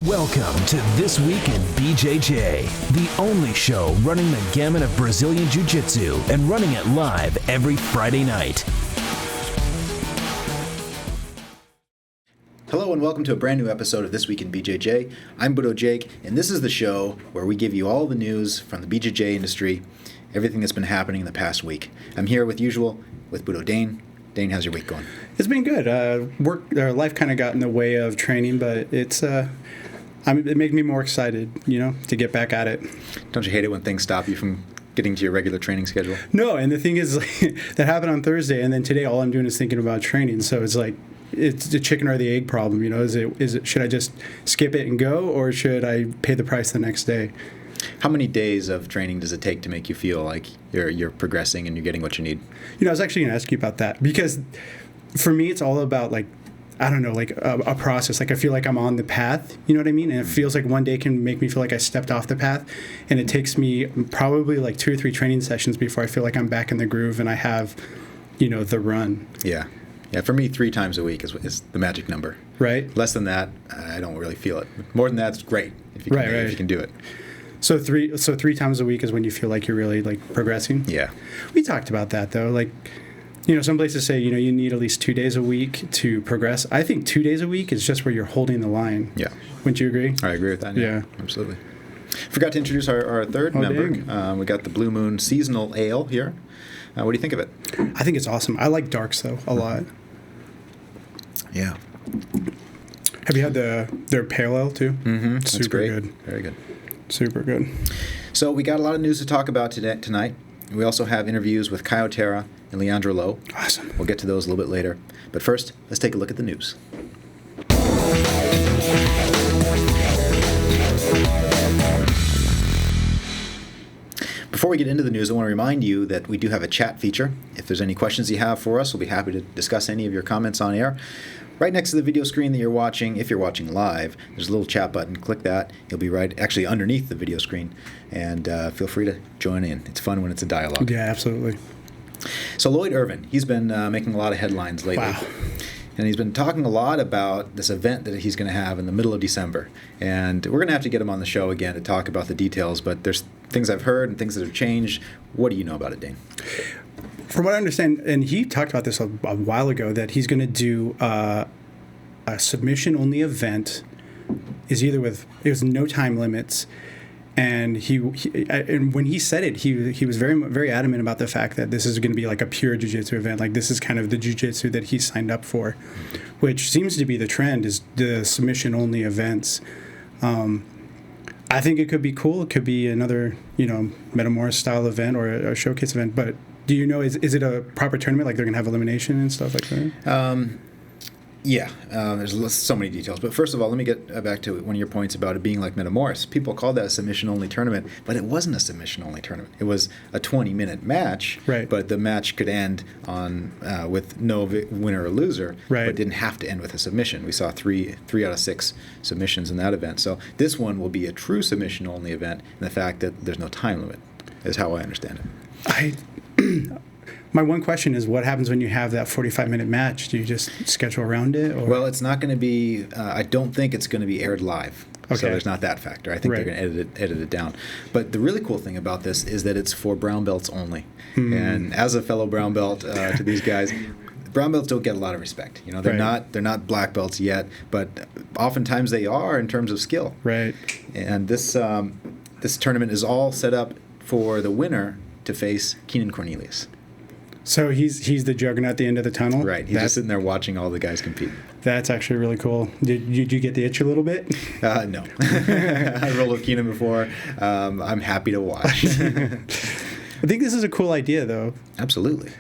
Welcome to This Week in BJJ, the only show running the gamut of Brazilian Jiu-Jitsu and running it live every Friday night. Hello and welcome to a brand new episode of This Week in BJJ. I'm Budo Jake, and this is the show where we give you all the news from the BJJ industry, everything that's been happening in the past week. I'm here with Budo Dane. Dane, how's your week going? It's been good. Life kind of got in the way of training, but it made me more excited, to get back at it. Don't you hate it when things stop you from getting to your regular training schedule? No, and the thing is, that happened on Thursday, and then today all I'm doing is thinking about training. So it's like, it's the chicken or the egg problem. Should I just skip it and go, or should I pay the price the next day? How many days of training does it take to make you feel like you're progressing and you're getting what you need? I was actually going to ask you about that, because for me, it's all about a process. I feel like I'm on the path, you know what I mean? And it feels like one day can make me feel like I stepped off the path, and it takes me probably 2 or 3 training sessions before I feel like I'm back in the groove and I have, the run. Yeah. Yeah, for me, 3 times a week is the magic number. Right. Less than that, I don't really feel it. More than that, it's great if you can do it. So three times a week is when you feel like you're really progressing? Yeah. We talked about that though. Some places say, you need at least 2 days a week to progress. I think 2 days a week is just where you're holding the line. Yeah. Wouldn't you agree? I agree with that. Yeah. Absolutely. Forgot to introduce our third member. We got the Blue Moon Seasonal Ale here. What do you think of it? I think it's awesome. I like darks though a lot. Yeah. Have you had their pale ale too? Mm-hmm. That's super great. Good. Very good. Super good. So we got a lot of news to talk about tonight. We also have interviews with Caio Terra and Leandro Lo. Awesome. We'll get to those a little bit later. But first, let's take a look at the news. Before we get into the news, I want to remind you that we do have a chat feature. If there's any questions you have for us, we'll be happy to discuss any of your comments on air. Right next to the video screen that you're watching, if you're watching live, there's a little chat button. Click that. You'll be actually underneath the video screen. And feel free to join in. It's fun when it's a dialogue. Yeah, absolutely. So Lloyd Irvin, he's been making a lot of headlines lately. Wow. And he's been talking a lot about this event that he's going to have in the middle of December. And we're going to have to get him on the show again to talk about the details. But there's things I've heard and things that have changed. What do you know about it, Dane? From what I understand, and he talked about this a while ago, that he's going to do a submission-only event. It was no time limits, and and when he said it, he was very, very adamant about the fact that this is going to be like a pure jiu-jitsu event. This is kind of the jiu-jitsu that he signed up for, which seems to be the trend, is the submission-only events. I think it could be cool. It could be another, Metamoris style event or a showcase event. But do you know, is it a proper tournament? They're going to have elimination and stuff like that? Yeah, there's so many details. But first of all, let me get back to one of your points about it being like Metamoris. People called that a submission-only tournament, but it wasn't a submission-only tournament. It was a 20-minute match, right. But the match could end on with no winner or loser, right. But it didn't have to end with a submission. We saw three out of 6 submissions in that event. So this one will be a true submission-only event, and the fact that there's no time limit is how I understand it. My one question is, what happens when you have that 45-minute match? Do you just schedule around it? Or? Well, it's not going to be. I don't think it's going to be aired live. Okay. So there's not that factor. I think they're going to edit it down. But the really cool thing about this is that it's for brown belts only. And as a fellow brown belt to these guys, brown belts don't get a lot of respect. They're not black belts yet, but oftentimes they are in terms of skill. Right. And this tournament is all set up for the winner to face Keenan Cornelius. So he's the juggernaut at the end of the tunnel? Right. He's just sitting there watching all the guys compete. That's actually really cool. Did you get the itch a little bit? No. I rolled with Keenan before. I'm happy to watch. I think this is a cool idea, though. Absolutely.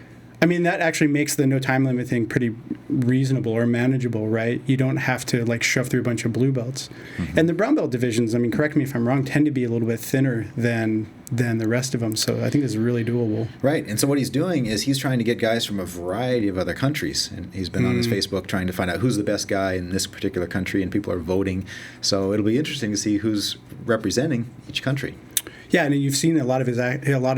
I mean, that actually makes the no time limit thing pretty reasonable or manageable, right? You don't have to shove through a bunch of blue belts. Mm-hmm. And the brown belt divisions, correct me if I'm wrong, tend to be a little bit thinner than the rest of them. So I think it's really doable. Right. And so what he's doing is he's trying to get guys from a variety of other countries. And he's been on his Facebook trying to find out who's the best guy in this particular country, and people are voting. So it'll be interesting to see who's representing each country. Yeah, and you've seen a lot of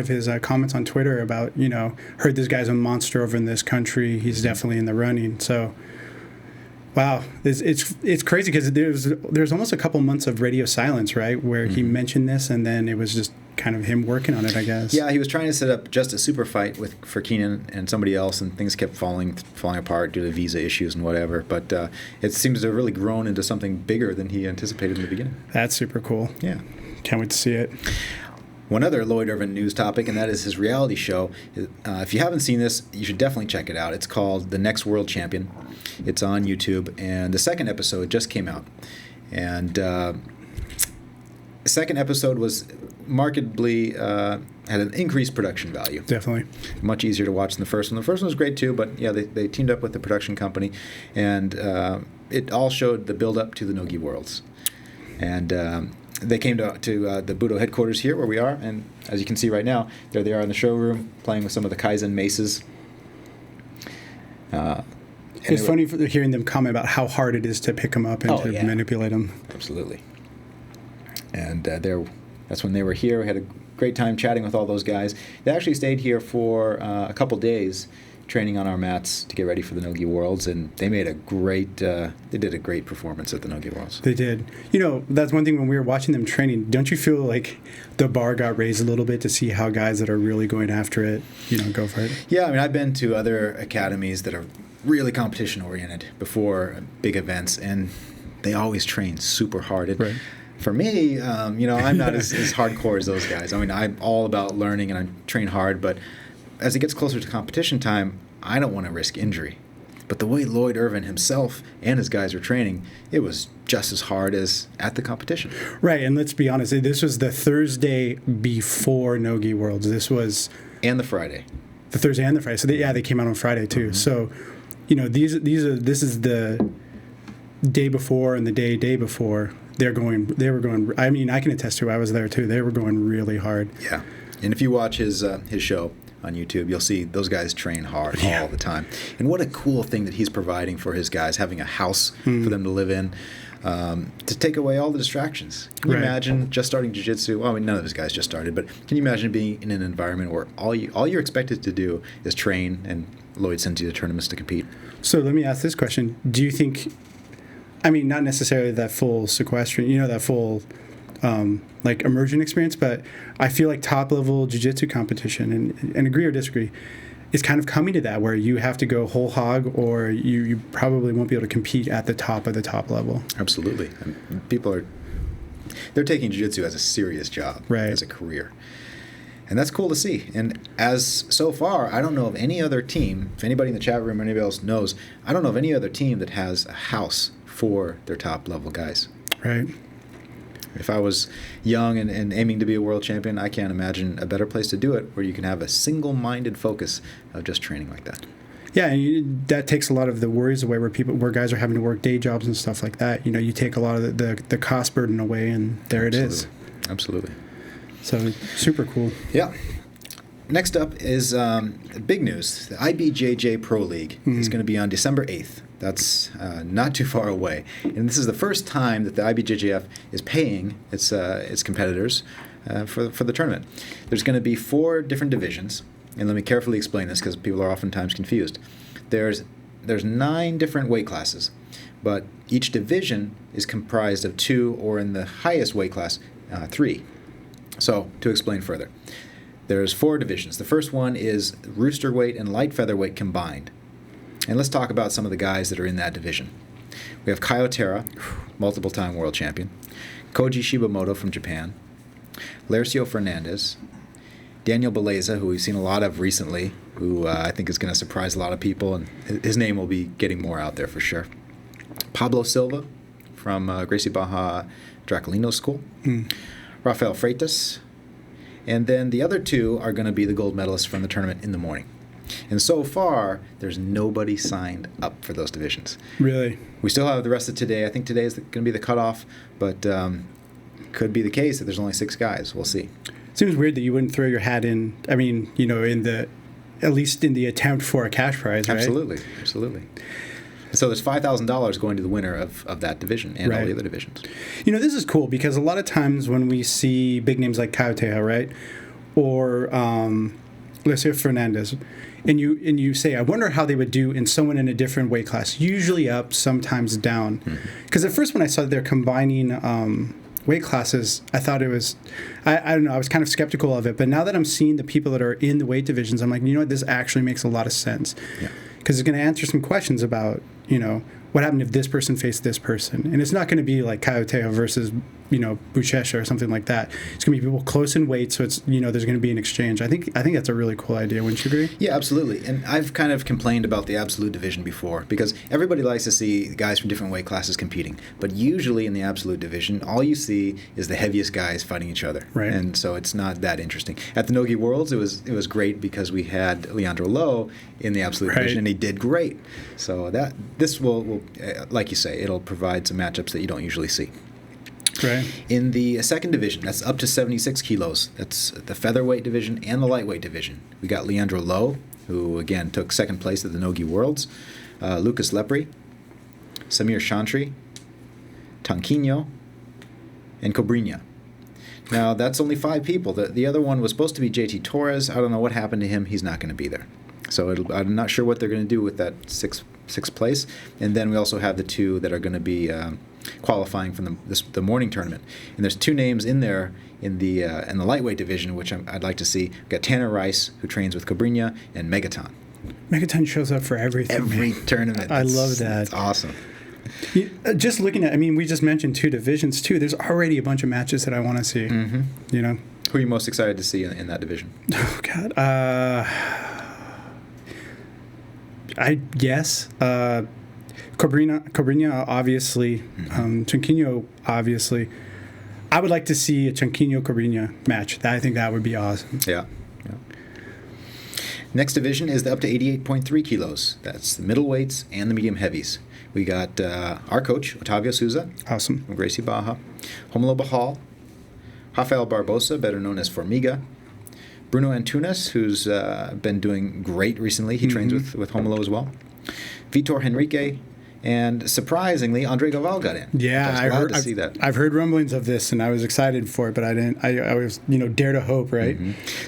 his comments on Twitter about, heard this guy's a monster over in this country. He's definitely in the running. So Wow, it's crazy because there's almost a couple months of radio silence, right, where he mentioned this, and then it was just kind of him working on it, I guess. Yeah, he was trying to set up just a super fight for Keenan and somebody else, and things kept falling apart due to visa issues and whatever. But it seems to have really grown into something bigger than he anticipated in the beginning. That's super cool. Yeah, can't wait to see it. One other Lloyd Irvin news topic, and that is his reality show. If you haven't seen this, you should definitely check it out. It's called The Next World Champion. It's on YouTube, and the second episode just came out. And the second episode was markedly had an increased production value. Definitely. Much easier to watch than the first one. The first one was great too, but yeah, they teamed up with the production company, and it all showed the build-up to the Nogi Worlds. And they came to the Budo headquarters here where we are, and as you can see right now, there they are in the showroom playing with some of the Kaizen maces. It's funny hearing them comment about how hard it is to pick them up and to manipulate them. Absolutely. And that's when they were here. We had a great time chatting with all those guys. They actually stayed here for a couple days training on our mats to get ready for the Nogi Worlds, and they made they did a great performance at the Nogi Worlds. They did. You know, that's one thing when we were watching them training, don't you feel like the bar got raised a little bit to see how guys that are really going after it, go for it? Yeah, I mean, I've been to other academies that are really competition-oriented before big events, and they always train super hard. Right. For me, I'm not as hardcore as those guys. I mean, I'm all about learning, and I train hard, but as it gets closer to competition time, I don't want to risk injury. But the way Lloyd Irvin himself and his guys were training, it was just as hard as at the competition. Right, and let's be honest, this was the Thursday before Nogi Worlds. This was... And the Friday. The Thursday and the Friday. So, they came out on Friday, too. Mm-hmm. So, this is the day before and the day before. They were going, I mean, I can attest to it. I was there, too. They were going really hard. Yeah. And if you watch his show on YouTube, you'll see those guys train hard all the time. And what a cool thing that he's providing for his guys, having a house for them to live in, to take away all the distractions. Can you imagine just starting jiu-jitsu? Well, I mean, none of his guys just started, but can you imagine being in an environment where all you're expected to do is train, and Lloyd sends you to tournaments to compete? So let me ask this question. Do you think, I mean, not necessarily that full sequestration, that full immersion experience, but I feel like top-level jiu-jitsu competition, and agree or disagree, is kind of coming to that where you have to go whole hog, or you probably won't be able to compete at the top of the top level. Absolutely. And they're taking jiu-jitsu as a serious job, as a career. And that's cool to see. And as so far, I don't know of any other team, if anybody in the chat room or anybody else knows, I don't know of any other team that has a house for their top-level guys. Right. If I was young and aiming to be a world champion, I can't imagine a better place to do it where you can have a single-minded focus of just training like that. Yeah, and that takes a lot of the worries away where guys are having to work day jobs and stuff like that. You take a lot of the cost burden away, and there it is. Absolutely. So, super cool. Yeah. Next up is big news. The IBJJ Pro League is going to be on December 8th. That's not too far away. And this is the first time that the IBJJF is paying its competitors for the tournament. There's going to be 4 different divisions. And let me carefully explain this because people are oftentimes confused. There's 9 different weight classes, but each division is comprised of 2, or in the highest weight class, 3. So, to explain further, there's 4 divisions. The first one is rooster weight and light featherweight combined. And let's talk about some of the guys that are in that division. We have Caio Terra, multiple-time world champion, Koji Shibamoto from Japan, Lercio Fernandez, Daniel Beleza, who we've seen a lot of recently, who I think is going to surprise a lot of people, and his name will be getting more out there for sure. Pablo Silva from Gracie Baja Draculino School, Rafael Freitas, and then the other 2 are going to be the gold medalists from the tournament in the morning. And so far, there's nobody signed up for those divisions. Really? We still have the rest of today. I think today is going to be the cutoff, but could be the case that there's only 6 guys. We'll see. It seems weird that you wouldn't throw your hat in, I mean, at least in the attempt for a cash prize, right? Absolutely. So there's $5,000 going to the winner of that division and all the other divisions. This is cool because a lot of times when we see big names like Caio Terra, right, or Alicia Fernandez, and you say, I wonder how they would do in someone in a different weight class, usually up, sometimes down. Because at first when I saw they're combining weight classes, I thought it was, I don't know, I was kind of skeptical of it. But now that I'm seeing the people that are in the weight divisions, I'm like, you know what, this actually makes a lot of sense. Because it's going to answer some questions about, what happened if this person faced this person. And it's not going to be like Caio Terra versus, Buchecha or something like that. It's going to be people close in weight, so it's, there's going to be an exchange. I think that's a really cool idea. Wouldn't you agree? Yeah, absolutely. And I've kind of complained about the absolute division before because everybody likes to see guys from different weight classes competing. But usually in the absolute division, all you see is the heaviest guys fighting each other. Right. And so it's not that interesting. At the Nogi Worlds, it was great because we had Leandro Lo in the absolute division, and he did great. So this will, like you say, it'll provide some matchups that you don't usually see. Right. In the second division, that's up to 76 kilos. That's the featherweight division and the lightweight division. We got Leandro Lo, who, again, took second place at the Nogi Worlds, Lucas Lepri, Samir Chantry, Tonquinho, and Cobrinha. Now, that's only 5 people. The other one was supposed to be JT Torres. I don't know what happened to him. He's not going to be there. So I'm not sure what they're going to do with that sixth place. And then we also have the 2 that are going to be qualifying from the morning tournament. And there's 2 names in there in the lightweight division, which I'd like to see. We've got Tanner Rice, who trains with Cobrinha, and Megaton. Megaton shows up for everything. Every tournament. I love that. It's awesome. Just looking at, we just mentioned 2 divisions, too. There's already a bunch of matches that I want to see. Who are you most excited to see in that division? Oh, God. I guess Cobrinha obviously, Tonquinho obviously. I would like to see a Tonquinho-Cobrinha match. I think that would be awesome. Yeah. Next division is the up to 88.3 kilos. That's the middleweights and the medium heavies. We got our coach, Otavio Souza. Awesome. From Gracie Baja. Romulo Bahal. Rafael Barbosa, better known as Formiga. Bruno Antunes, who's been doing great recently. He trains with Romulo as well. Vitor Henrique. And surprisingly, Andre Galval got in. Yeah, I was glad to see that. I've heard rumblings of this, and I was excited for it, but I didn't. I was, dare to hope, right?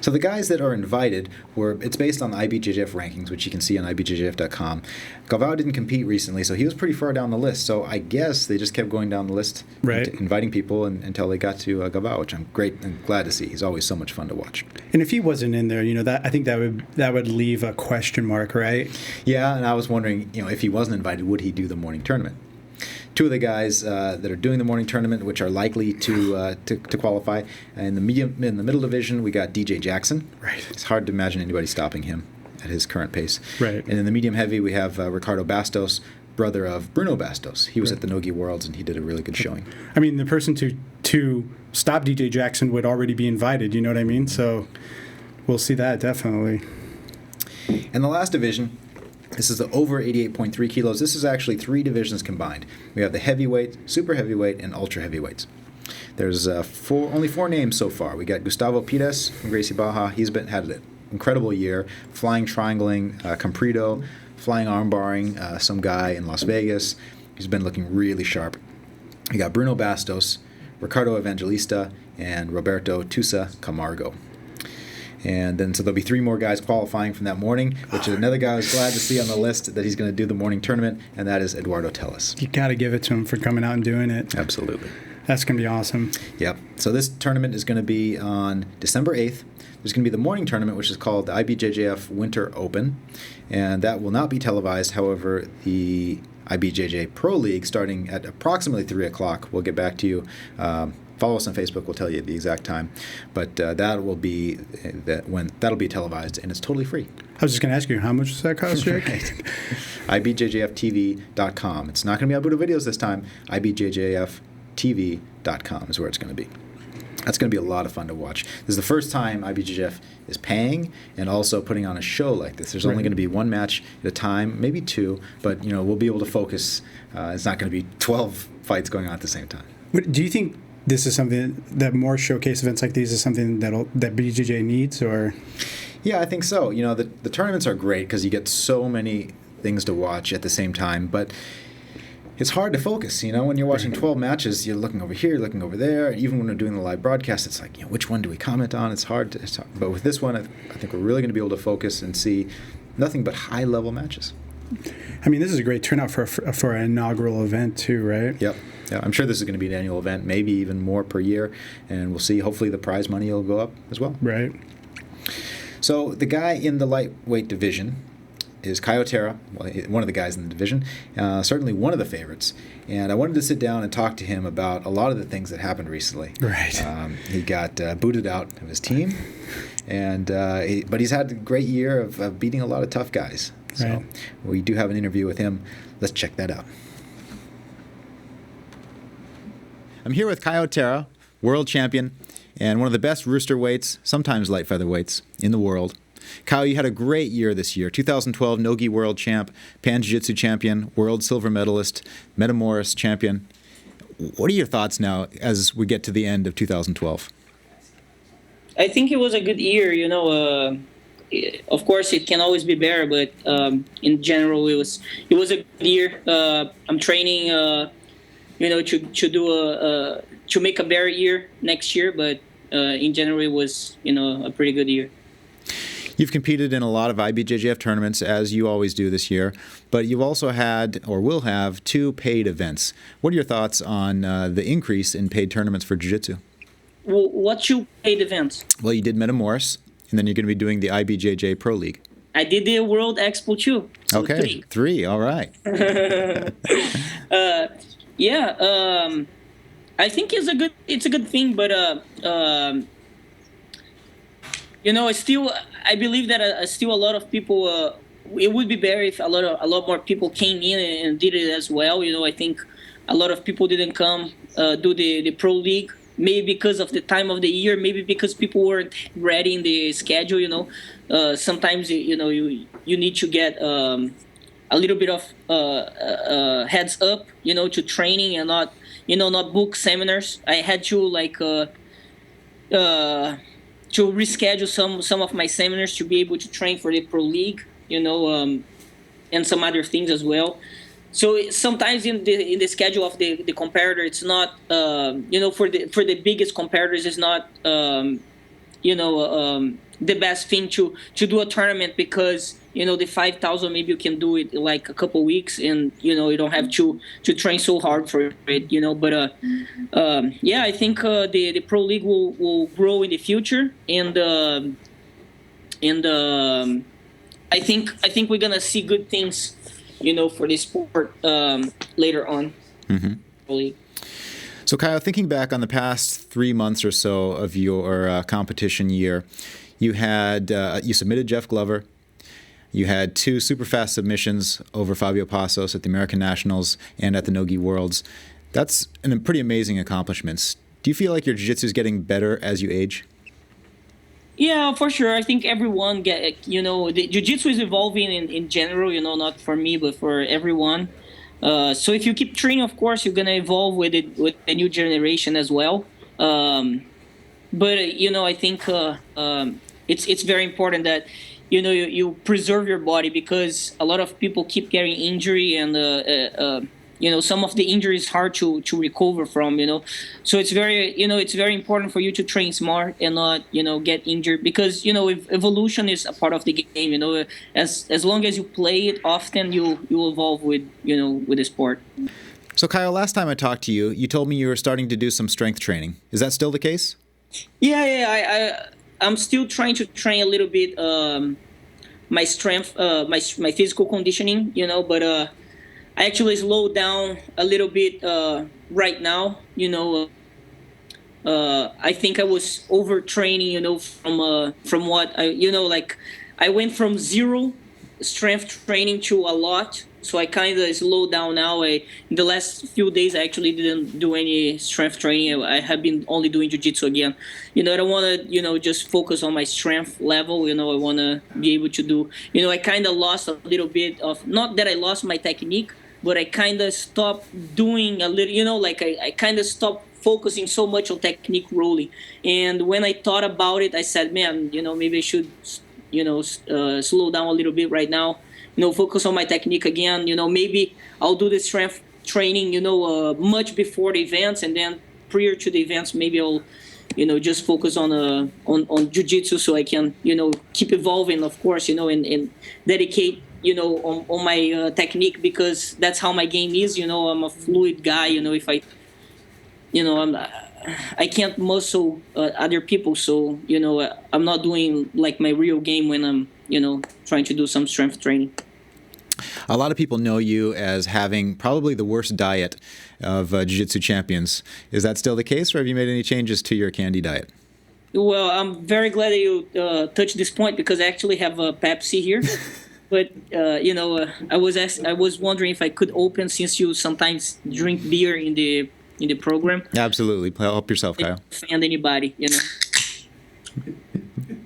So the guys that are invited it's based on the IBJJF rankings, which you can see on IBJJF.com. Galval didn't compete recently, so he was pretty far down the list. So I guess they just kept going down the list, inviting people until they got to Galval, which I'm glad to see. He's always so much fun to watch. And if he wasn't in there, I think that would leave a question mark, right? Yeah, and I was wondering, if he wasn't invited, would he do the morning tournament? 2 of the guys that are doing the morning tournament, which are likely to qualify, in the middle division, we got DJ Jackson. Right. It's hard to imagine anybody stopping him at his current pace. Right. And in the medium heavy, we have Ricardo Bastos, brother of Bruno Bastos. He was at the Nogi Worlds, and he did a really good showing. The person to stop DJ Jackson would already be invited. You know what I mean? So we'll see that definitely. And the last division. This is the over 88.3 kilos. This is actually 3 divisions combined. We have the heavyweight, super heavyweight, and ultra heavyweights. There's only 4 names so far. We got Gustavo Pires from Gracie Baja. He's had an incredible year, flying triangling, comprido, flying armbarring, some guy in Las Vegas. He's been looking really sharp. We got Bruno Bastos, Ricardo Evangelista, and Roberto Tusa Camargo. And then so there'll be 3 more guys qualifying from that morning, which is another guy I was glad to see on the list that he's going to do the morning tournament, and that is Eduardo Tellez. You got to give it to him for coming out and doing it. Absolutely. That's going to be awesome. Yep. So this tournament is going to be on December 8th. There's going to be the morning tournament, which is called the IBJJF Winter Open, and that will not be televised. However, the IBJJ Pro League, starting at approximately 3 o'clock, we'll get back to you. Follow us on Facebook. We'll tell you the exact time. But that'll be televised, and it's totally free. I was just going to ask you, how much does that cost, Jake? IBJJFTV.com. It's not going to be on Budo Videos this time. IBJJFTV.com is where it's going to be. That's going to be a lot of fun to watch. This is the first time IBJJF is paying and also putting on a show like this. There's only going to be 1 match at a time, maybe 2, but we'll be able to focus. It's not going to be 12 fights going on at the same time. Do you think this is something that more showcase events like these is something that BJJ needs, or? Yeah, I think so. The tournaments are great because you get so many things to watch at the same time, but it's hard to focus, when you're watching 12 matches, you're looking over here, looking over there. Even when we're doing the live broadcast, it's like, which one do we comment on? It's hard. But with this one, I think we're really going to be able to focus and see nothing but high-level matches. I mean, this is a great turnout for an inaugural event too, right? Yep. Yeah, I'm sure this is going to be an annual event, maybe even more per year, and we'll see. Hopefully the prize money will go up as well. Right. So the guy in the lightweight division is Caio Terra, one of the guys in the division, certainly one of the favorites. And I wanted to sit down and talk to him about a lot of the things that happened recently. Right. He got booted out of his team, but he's had a great year of beating a lot of tough guys. So right. We do have an interview with him. Let's check that out. I'm here with Caio Terra, world champion, and one of the best rooster weights, sometimes light featherweights, in the world. Caio, you had a great year this year. 2012 Nogi World Champ, Pan Jiu-Jitsu Champion, World Silver Medalist, Metamoris Champion. What are your thoughts now as we get to the end of 2012? I think it was a good year, of course, it can always be better, but in general, it was a good year. I'm training, to make a better year next year, but in general, it was a pretty good year. You've competed in a lot of IBJJF tournaments, as you always do this year, but you've also had, or will have, 2 paid events. What are your thoughts on the increase in paid tournaments for Jiu-Jitsu? Well, what 2 paid events? Well, you did Metamoris, and then you're going to be doing the IBJJ Pro League. I did the World Expo too. So okay, 3. All right. I think it's a good thing, but I believe that still a lot of people. It would be better if a lot more people came in and did it as well. I think a lot of people didn't come do the Pro League. Maybe because of the time of the year, maybe because people weren't ready in the schedule. Sometimes you need to get a little bit of heads up, to training and not book seminars. I had to to reschedule some of my seminars to be able to train for the Pro League, and some other things as well. So sometimes in the schedule of the comparator, it's not for the biggest comparators, it's not the best thing to do a tournament, because the 5,000 maybe you can do it in like a couple weeks, and you don't have to train so hard for it. But I think the Pro League will grow in the future, and I think we're gonna see good things for the sport later on. Mm-hmm. So, Caio, thinking back on the past 3 months or so of your competition year, you had you submitted Jeff Glover. You had 2 super fast submissions over Fabio Passos at the American Nationals and at the Nogi Worlds. That's pretty amazing accomplishments. Do you feel like your jiu-jitsu is getting better as you age? Yeah, for sure. I think everyone the jiu-jitsu is evolving in general, not for me, but for everyone. So if you keep training, of course, you're going to evolve with the new generation as well. But I think it's very important that, you preserve your body, because a lot of people keep getting injury, and some of the injury is hard to recover from, So it's very important for you to train smart and not, get injured, because, evolution is a part of the game, as long as you play it often, you evolve with the sport. So, Caio, last time I talked to you, you told me you were starting to do some strength training. Is that still the case? Yeah. I'm still trying to train a little bit my strength, my physical conditioning, but I actually slowed down a little bit right now. I think I was overtraining, from what I went from 0 strength training to a lot. So I kind of slowed down now. In the last few days, I actually didn't do any strength training. I have been only doing jiu-jitsu again. I don't want to, just focus on my strength level. I want to be able to do, I kind of lost a little bit of, not that I lost my technique, but I kind of stopped doing a little, I kind of stopped focusing so much on technique rolling. And when I thought about it, I said, man, maybe I should, slow down a little bit right now. Focus on my technique again. Maybe I'll do the strength training, much before the events, and then prior to the events, maybe I'll, just focus on jiu-jitsu so I can, keep evolving, of course, and dedicate, on my technique, because that's how my game is. I'm a fluid guy. If I can't muscle other people, so I'm not doing like my real game when I'm trying to do some strength training. A lot of people know you as having probably the worst diet of jiu-jitsu champions. Is that still the case, or have you made any changes to your candy diet? Well, I'm very glad that you touched this point, because I actually have a Pepsi here. But I was wondering if I could open, since you sometimes drink beer in the program. Absolutely, help yourself, Kyle. Offend anybody,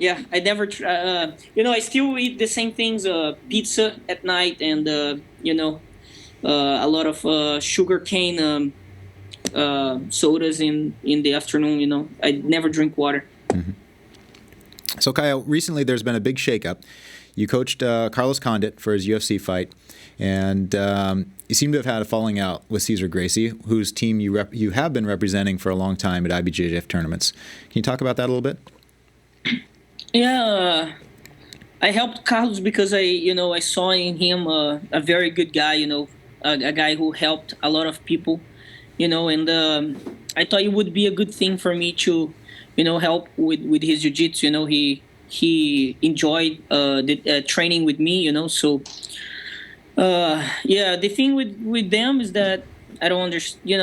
Yeah, I never. I still eat the same things: pizza at night, and a lot of sugar cane sodas in the afternoon. I never drink water. Mm-hmm. So, Kyle, recently there's been a big shakeup. You coached Carlos Condit for his UFC fight, and you seem to have had a falling out with Cesar Gracie, whose team you have been representing for a long time at IBJJF tournaments. Can you talk about that a little bit? Yeah, I helped Carlos because I saw in him a very good guy, a guy who helped a lot of people, and I thought it would be a good thing for me to, help with his jiu-jitsu. He enjoyed the training with me, so the thing with them is that I don't understand,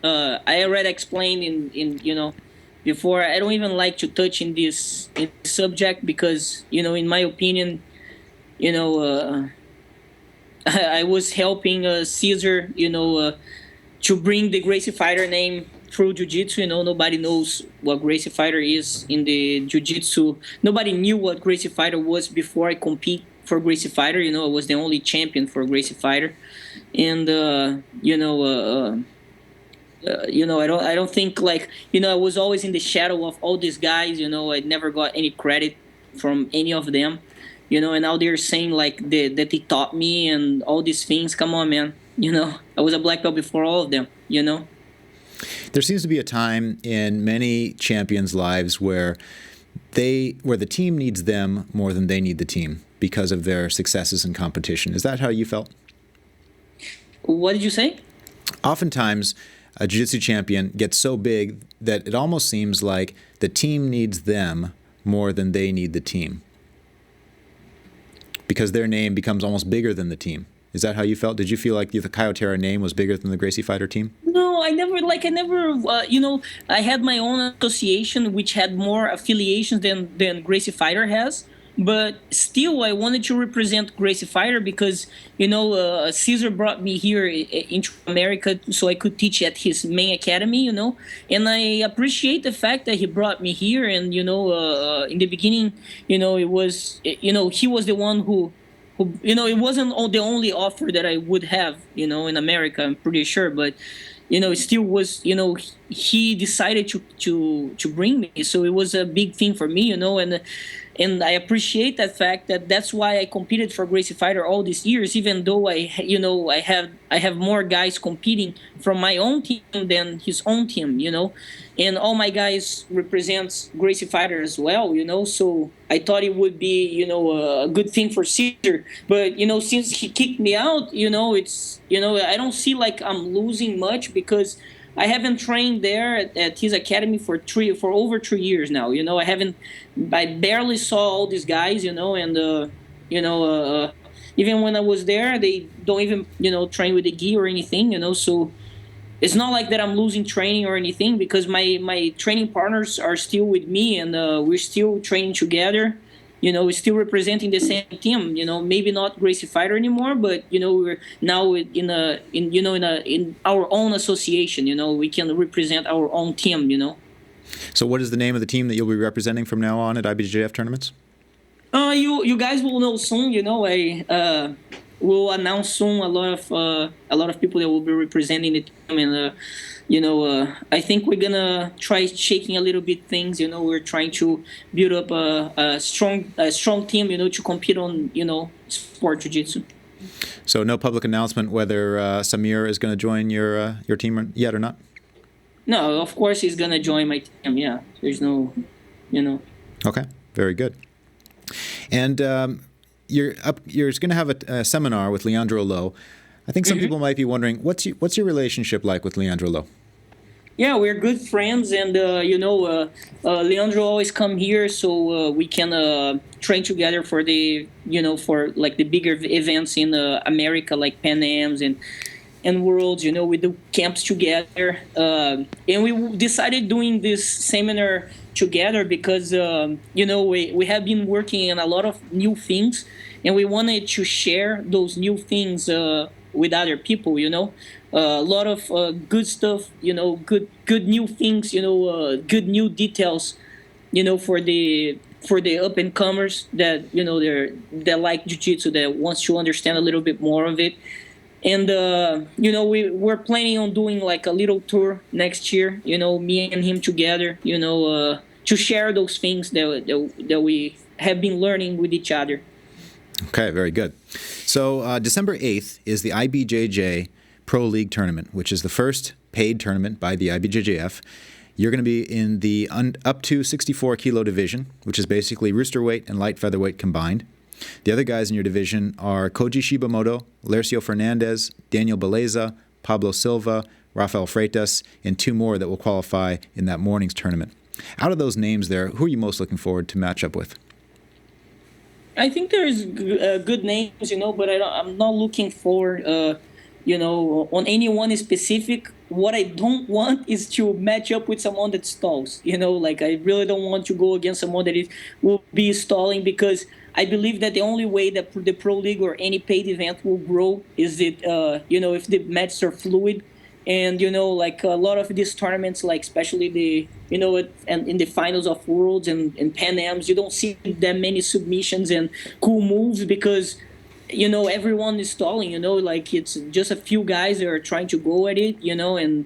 I already explained in before, I don't even like to touch in this subject, because in my opinion, I was helping Cesar, to bring the Gracie Fighter name through jiu-jitsu. Nobody knows what Gracie Fighter is in the jiu-jitsu. Nobody knew what Gracie Fighter was before I compete for Gracie Fighter. I was the only champion for Gracie Fighter, and I don't think, I was always in the shadow of all these guys. I never got any credit from any of them. And now they're saying that they taught me and all these things. Come on, man. I was a black belt before all of them. There seems to be a time in many champions' lives where the team needs them more than they need the team because of their successes in competition. Is that how you felt? What did you say? Oftentimes, a jiu-jitsu champion gets so big that it almost seems like the team needs them more than they need the team, because their name becomes almost bigger than the team. Is that how you felt? Did you feel like the Caio Terra name was bigger than the Gracie Fighter team? No, I never, I had my own association which had more affiliations than Gracie Fighter has. But still, I wanted to represent Gracie Fighter because, Cesar brought me here into America so I could teach at his main academy, and I appreciate the fact that he brought me here. And, in the beginning, it was, he was the one who, it wasn't the only offer that I would have, in America, I'm pretty sure. But, it still was, he decided to bring me. So it was a big thing for me, and I appreciate that fact that's why I competed for Gracie Fighter all these years, even though I have more guys competing from my own team than his own team, and all my guys represents Gracie Fighter as well, so I thought it would be, a good thing for Cesar. But, since he kicked me out, it's, I don't see like I'm losing much, because I haven't trained there at his academy for over 3 years now. I barely saw all these guys, and even when I was there, they don't even, train with the gi or anything, so it's not like that I'm losing training or anything, because my training partners are still with me, and we're still training together. We're still representing the same team. Maybe not Gracie Fighter anymore, but we're now in our own association. We can represent our own team. So, what is the name of the team that you'll be representing from now on at IBJJF tournaments? You guys will know soon. I will announce soon a lot of people that will be representing the team, and I think we're gonna try shaking a little bit things. We're trying to build up a strong team, to compete on, sport jiu-jitsu. So no public announcement whether Samir is going to join your team yet or not? No, of course he's gonna join my team. Yeah, there's no, Okay, very good. And you're going to have a seminar with Leandro Lo. I think some people might be wondering, what's your relationship like with Leandro Lo? Yeah, we're good friends, and Leandro always come here so we can train together for the for like the bigger events in America, like Pan Ams and Worlds. We do camps together, and we decided doing this seminar together because we have been working on a lot of new things, and we wanted to share those new things with other people. A lot of good stuff, good new things, good new details, for the up and comers that that like jiu-jitsu, that wants to understand a little bit more of it. And we're planning on doing like a little tour next year, me and him together, to share those things that we have been learning with each other. Okay, very good. So December 8th is the IBJJ Pro League tournament, which is the first paid tournament by the IBJJF. You're going to be in the up to 64 kilo division, which is basically roosterweight and light featherweight combined. The other guys in your division are Koji Shibamoto, Lercio Fernandez, Daniel Beleza, Pablo Silva, Rafael Freitas, and 2 more that will qualify in that morning's tournament. Out of those names there, who are you most looking forward to match up with? I think there's good names, but I'm not looking for, on anyone specific. What I don't want is to match up with someone that stalls. I really don't want to go against someone that will be stalling, because I believe that the only way that the Pro League or any paid event will grow is if the matches are fluid. And, a lot of these tournaments, like especially the, and in the finals of Worlds and Pan Ams, you don't see that many submissions and cool moves because, everyone is stalling, it's just a few guys that are trying to go at it, and,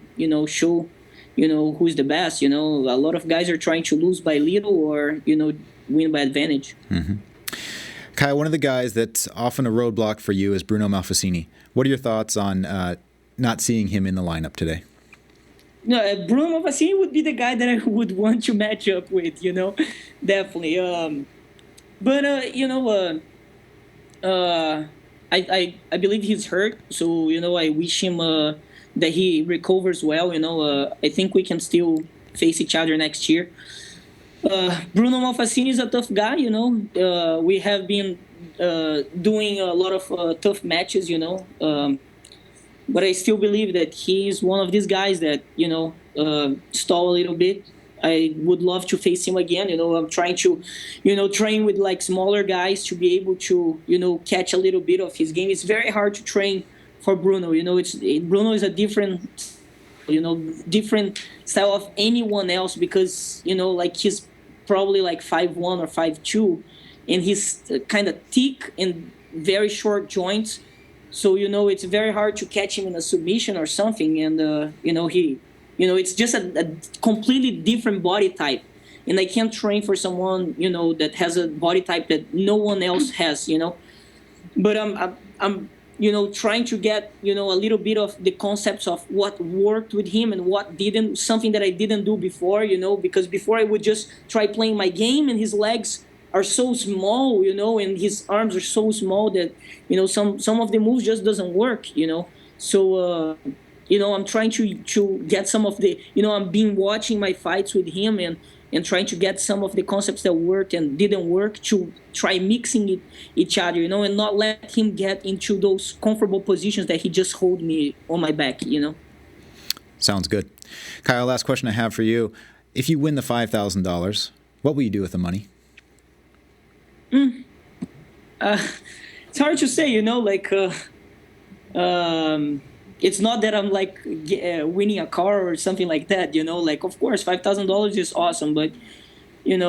show, who's the best. A lot of guys are trying to lose by little or, win by advantage. Mm-hmm. Kai, one of the guys that's often a roadblock for you is Bruno Malfacini. What are your thoughts on not seeing him in the lineup today? No, Bruno Malfacini would be the guy that I would want to match up with, definitely. I believe he's hurt, so I wish him that he recovers well. I think we can still face each other next year. Bruno Malfacini is a tough guy. We have been doing a lot of tough matches. But I still believe that he's one of these guys that, stall a little bit. I would love to face him again. I'm trying to, train with like smaller guys to be able to, catch a little bit of his game. It's very hard to train for Bruno. Bruno is a different, different style of anyone else because, he's probably like 5'1" or 5'2", and he's kind of thick and very short joints. So, it's very hard to catch him in a submission or something. And, it's just a completely different body type. And I can't train for someone, that has a body type that no one else has, But I'm trying to get, a little bit of the concepts of what worked with him and what didn't, something that I didn't do before, because before I would just try playing my game and his legs are so small, and his arms are so small that, some of the moves just doesn't work, So, I'm trying to get some of the, I've been watching my fights with him and trying to get some of the concepts that worked and didn't work to try mixing each other, and not let him get into those comfortable positions that he just hold me on my back, Sounds good. Kyle, last question I have for you. If you win the $5,000, what will you do with the money? It's hard to say, it's not that I'm like winning a car or something like that, of course, $5,000 is awesome. But, in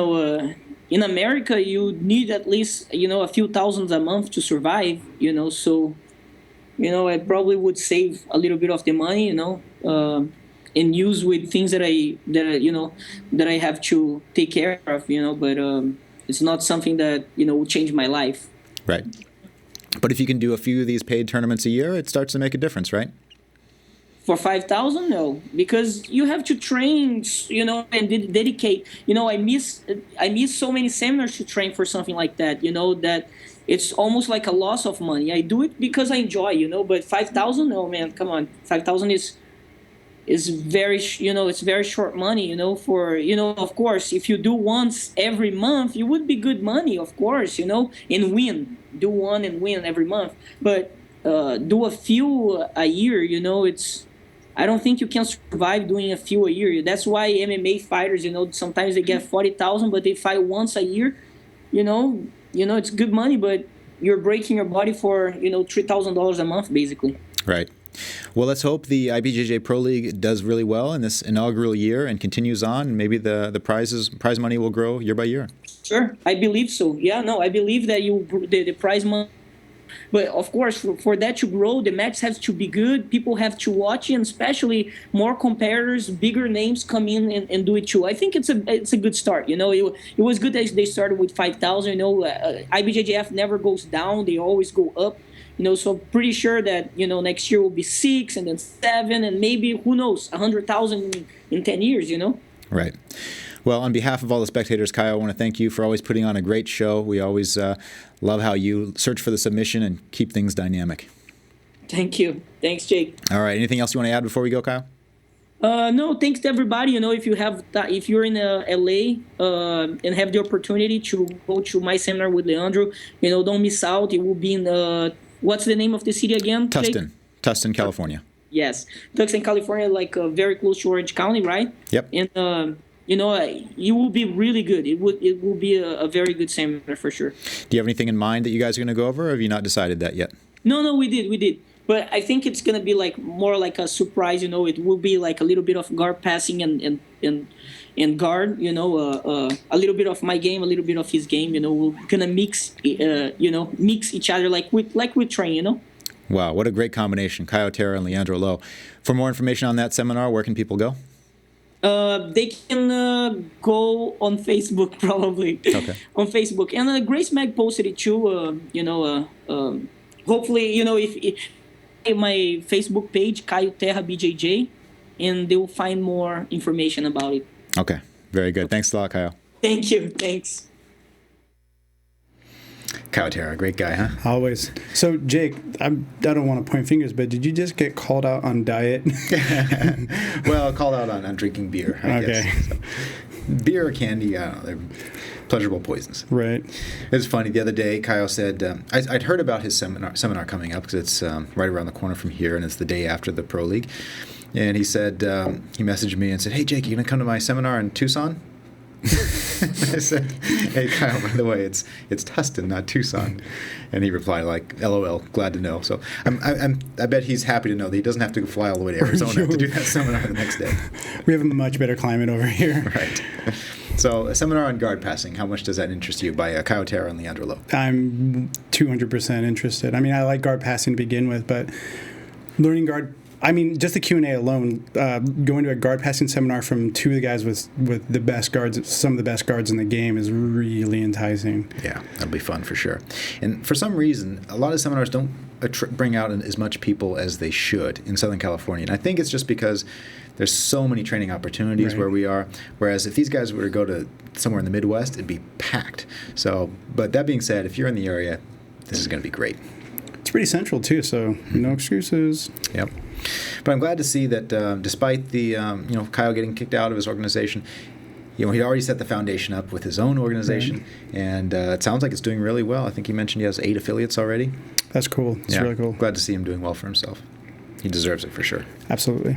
America, you need at least, a few thousands a month to survive, so, I probably would save a little bit of the money, and use with things that I have to take care of, but, it's not something that, will change my life. Right. But if you can do a few of these paid tournaments a year, it starts to make a difference, right? For 5,000, no, because you have to train, and dedicate. I miss so many seminars to train for something like that. That it's almost like a loss of money. I do it because I enjoy. But 5,000, no, man, come on, 5,000 is very, it's very short money. For of course, if you do once every month, it would be good money, of course, and win. Do one and win every month, but do a few a year. I don't think you can survive doing a few a year. That's why MMA fighters, sometimes they get 40,000, but they fight once a year. It's good money, but you're breaking your body for $3,000 a month, basically. Right. Well, let's hope the IBJJ Pro League does really well in this inaugural year and continues on. And maybe the prize money will grow year by year. Sure, I believe so. Yeah, no, I believe that the prize money. But of course, for that to grow, the match has to be good. People have to watch it, and especially more competitors, bigger names come in and do it too. I think it's a good start. It was good that they started with 5,000. IBJJF never goes down; they always go up. So pretty sure that next year will be 6 and then 7 and maybe who knows 100,000 in 10 years. Right. Well, on behalf of all the spectators, Caio, I want to thank you for always putting on a great show. We always love how you search for the submission and keep things dynamic. Thank you. Thanks, Jake. All right. Anything else you want to add before we go, Caio? No, thanks to everybody. If you're in LA and have the opportunity to go to my seminar with Leandro, don't miss out. It will be in what's the name of the city again? Tustin, California. Yes, Tustin, California, like very close to Orange County, right? Yep. And it will be really good. It will be a very good seminar for sure. Do you have anything in mind that you guys are going to go over, or have you not decided that yet? No, we did. But I think it's going to be more like a surprise. It will be like a little bit of guard passing and guard. A little bit of my game, a little bit of his game. We're gonna mix each other like we train. Wow, what a great combination, Caio Terra and Leandro Lo. For more information on that seminar, where can people go? They can go on Facebook probably. Okay. On Facebook, and Grace Mag posted it too. Hopefully, if my Facebook page, Caio Terra BJJ, and they will find more information about it. Okay, very good. Thanks a lot, Caio. Thank you. Thanks. Caio Terra, great guy, huh? Always. So, Jake, I don't want to point fingers, but did you just get called out on diet? Well, called out on drinking beer, I guess. So, beer or candy, I don't know, they're pleasurable poisons. Right. It was funny. The other day, Caio said, I'd heard about his seminar coming up because it's right around the corner from here, and it's the day after the Pro League. And he said, he messaged me and said, "Hey, Jake, you going to come to my seminar in Tucson?" I said, "Hey, Caio, by the way, it's Tustin, not Tucson." And he replied like, "LOL, glad to know." So I bet he's happy to know that he doesn't have to fly all the way to Arizona to do that seminar the next day. We have a much better climate over here. Right. So a seminar on guard passing, how much does that interest you, by Caio Terra and Leandro Lo? I'm 200% interested. I mean, I like guard passing to begin with, but learning guard, I mean, just the Q&A alone, going to a guard passing seminar from two of the guys with the best guards, some of the best guards in the game, is really enticing. Yeah, that'll be fun for sure. And for some reason, a lot of seminars don't bring out as much people as they should in Southern California. And I think it's just because there's so many training opportunities where we are. Whereas if these guys were to go to somewhere in the Midwest, it'd be packed. So, but that being said, if you're in the area, this is going to be great. It's pretty central too, so no excuses. Yep. But I'm glad to see that despite the Caio getting kicked out of his organization, he'd already set the foundation up with his own organization, and it sounds like it's doing really well. I think he mentioned he has 8 affiliates already. That's cool. It's really cool. Glad to see him doing well for himself. He deserves it for sure. Absolutely.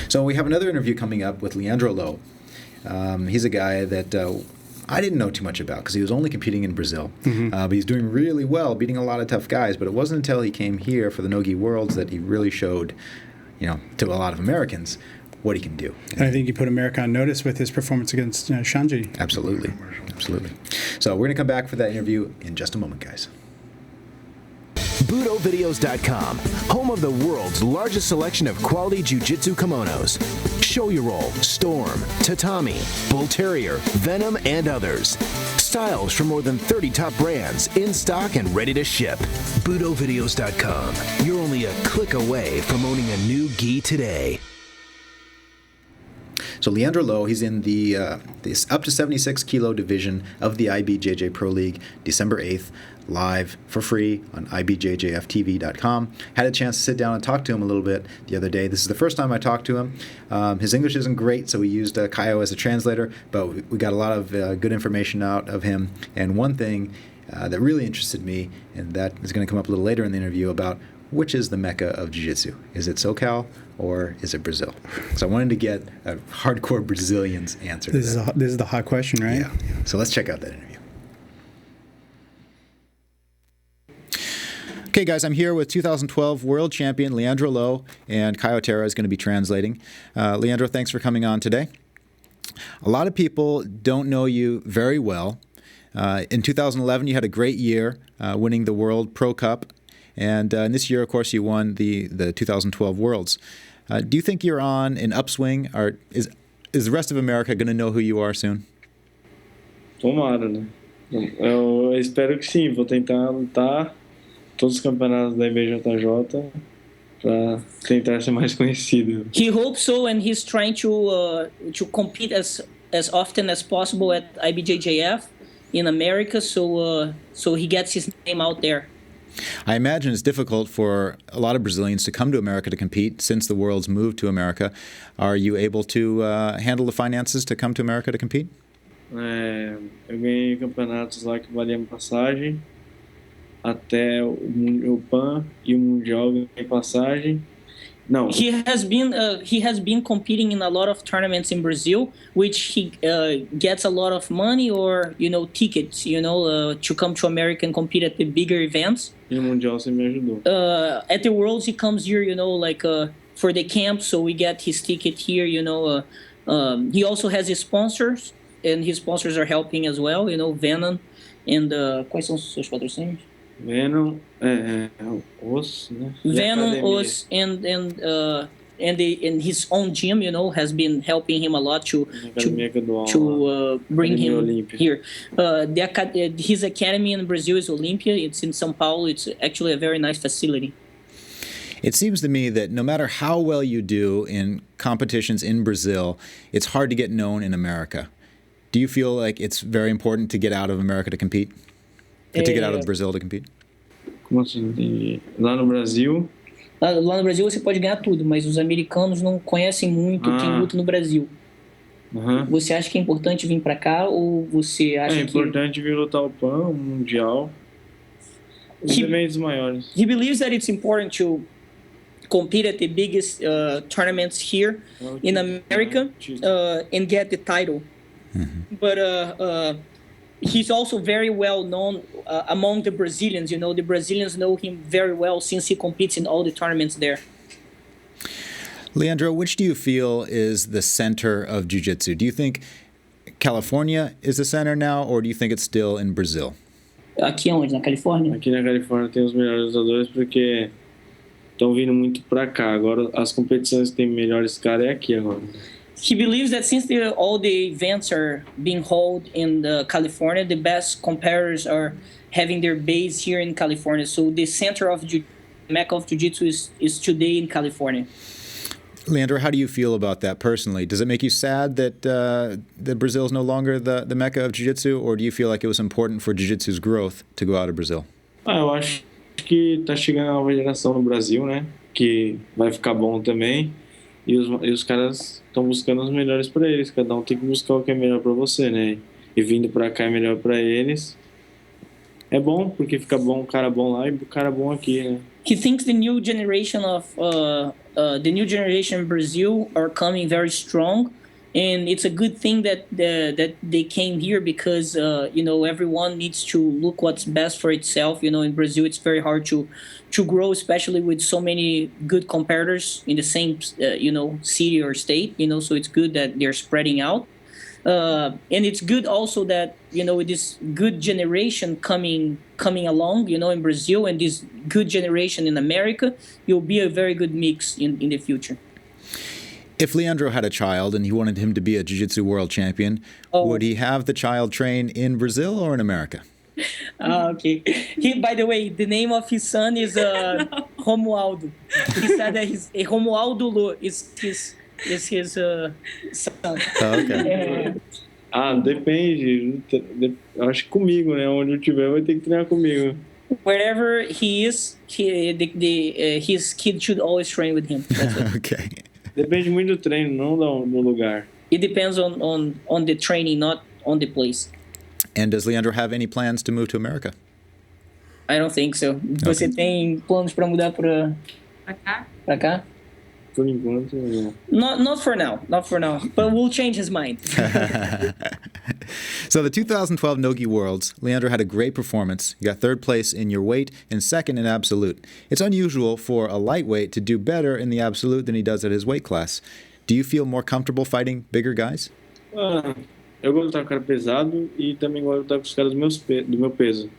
So we have another interview coming up with Leandro Lo. He's a guy that I didn't know too much about because he was only competing in Brazil. But he's doing really well, beating a lot of tough guys. But it wasn't until he came here for the No-Gi Worlds that he really showed, to a lot of Americans what he can do. And I think he put America on notice with his performance against Shanji. Absolutely. So we're going to come back for that interview in just a moment, guys. BudoVideos.com, home of the world's largest selection of quality jiu-jitsu kimonos. Show-your-roll, storm, tatami, bull terrier, venom, and others. styles from more than 30 top brands in stock and ready to ship. BudoVideos.com. You're only a click away from owning a new gi today. So Leandro Lo, he's in the this up to 76 kilo division of the IBJJ Pro League, December 8th, live for free on IBJJFTV.com. Had a chance to sit down and talk to him a little bit the other day. This is the first time I talked to him. His English isn't great, so we used Caio as a translator, but we got a lot of good information out of him. And one thing that really interested me, and that is going to come up a little later in the interview, about which is the mecca of jiu-jitsu. Is it SoCal or is it Brazil? So I wanted to get a hardcore Brazilian's answer to that. This is the hot question, right? Yeah. So let's check out that interview. Okay, guys, I'm here with 2012 world champion Leandro Lo, and Caio Terra is going to be translating. Leandro, thanks for coming on today. A lot of people don't know you very well. In 2011, you had a great year winning the World Pro Cup. And this year, of course, you won the 2012 Worlds. Do you think you're on an upswing, or is the rest of America going to know who you are soon? Tomara, né? Eu espero que sim. Vou tentar lutar todos os campeonatos da IBJJ para tentar ser mais conhecido. He hopes so, and he's trying to compete as often as possible at IBJJF in America, so he gets his name out there. I imagine it's difficult for a lot of Brazilians to come to America to compete since the world's moved to America. Are you able to handle the finances to come to America to compete? Eu ganhei campeonatos lá que valiam passagem, até o PAN e o Mundial ganhei passagem. No. He has been competing in a lot of tournaments in Brazil, which he gets a lot of money or tickets, to come to America and compete at the bigger events. E no Mundial você me ajudou. At the Worlds he comes here, for the camp, so we get his ticket here. He also has his sponsors, and his sponsors are helping as well. Venom, and quais são os seus patrocínios? Venom, Os, né? Venom, Os, and his own gym, has been helping him a lot to bring him here. His academy in Brazil is Olympia. It's in São Paulo. It's actually a very nice facility. It seems to me that no matter how well you do in competitions in Brazil, it's hard to get known in America. Do you feel like it's very important to get out of America to compete? To get out of Brazil to compete? Como assim? Lá no Brasil? Lá no Brasil você pode ganhar tudo, mas os americanos não conhecem muito quem luta no Brasil. Você acha que é importante vir para cá ou você acha que... É importante vir lutar o PAN, o Mundial, os eventos maiores. He believes that it's important to compete at the biggest tournaments here in America and get the title. But he's also very well known among the Brazilians. The Brazilians know him very well since he competes in all the tournaments there. Leandro, which do you feel is the center of jiu-jitsu? Do you think California is the center now, or do you think it's still in Brazil? Aqui onde? Na Califórnia? Aqui na Califórnia tem os melhores lutadores porque estão vindo muito para cá. Agora as competições que tem melhores caras é aqui agora. He believes that since all the events are being held in California, the best competitors are having their base here in California. So the center of Mecca of Jiu-Jitsu is today in California. Leandro, how do you feel about that personally? Does it make you sad that Brazil is no longer the Mecca of Jiu-Jitsu, or do you feel like it was important for Jiu-Jitsu's growth to go out of Brazil? Eu acho que tá chegando a nova geração no Brasil, né? Que vai ficar bom também. E os caras estão buscando os melhores para eles. Cada tem que buscar o que é melhor para você, né? E vindo para cá é melhor para eles. É bom porque fica bom um cara bom lá e um cara bom aqui, né? He thinks the new generation in Brazil are coming very strong, and it's a good thing that they came here because everyone needs to look what's best for itself. In Brazil it's very hard to grow, especially with so many good competitors in the same city or state. So it's good that they're spreading out, and it's good also that with this good generation coming along, in Brazil, and this good generation in America, you'll be a very good mix in the future. If Leandro had a child and he wanted him to be a jiu-jitsu world champion, would he have the child train in Brazil or in America? Okay. By the way, the name of his son is Romualdo. He said that Romualdo Lo is his son. Okay. Depende. Acho que comigo, né? Onde eu tiver, vai ter que treinar comigo. Wherever he is, his kid should always train with him. That's it. Okay. Depende muito do treino, não do lugar. It depends on the training, not on the place. And does Leandro have any plans to move to America? I don't think so. Você tem planos para mudar para cá? Por enquanto, não. Not for now. Not for now. But we'll change his mind. So the 2012 Nogi Worlds, Leandro had a great performance. You got third place in your weight and second in absolute. It's unusual for a lightweight to do better in the absolute than he does at his weight class. Do you feel more comfortable fighting bigger guys? Eu gosto de lutar com cara pesado e também gosto de lutar com os caras do meu peso.